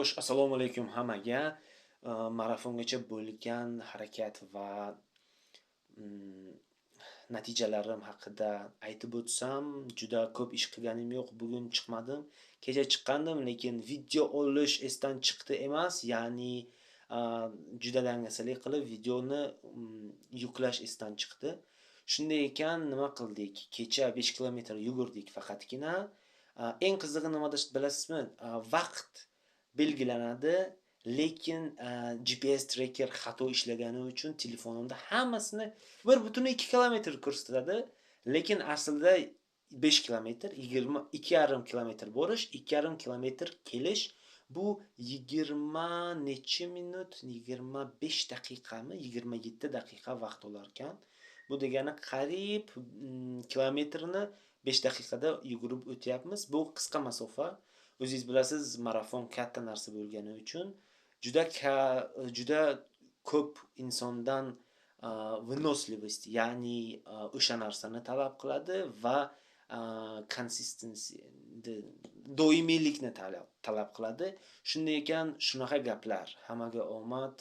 Xo'sh, assalomu alaykum hammaga. Marafongacha bo'lgan harakat va mm, natijalarim haqida aytib o'tsam, juda ko'p ish qilganim yo'q. Bugun chiqmadim. Kecha chiqqandim, lekin video olish esdan chiqdi emas, ya'ni juda dangasalik qilib videoni yuklash esdan chiqdi. Shunday ekan, nima qildik? Kecha 5 kilometr yugurdik faqatgina. Eng qizig'i nimada bilasizmi? Vaqt belgilanadi, lekin GPS tracker xato ishlagani uchun telefonimda hammasini 1,2 kilometr ko'rsatadi, lekin aslida 5 kilometr, 22,5 kilometr borish, 2,5 kilometr kelish. Bu 20 necha minut, 25 daqiqami, 27 daqiqa vaqt olar ekan. Bu degani qariyb kilometrni 5 daqiqada yugurib o'tyapmiz. Bu qisqa masofa. O'zingiz bilasiz, marafon katta narsa bo'lgani uchun juda ko'p insondan выносливость, ya'ni o'sha narsani talab qiladi va consistency, doimiylikni talab qiladi. Shunday ekan, shunaqa gaplar. Hammaga omad.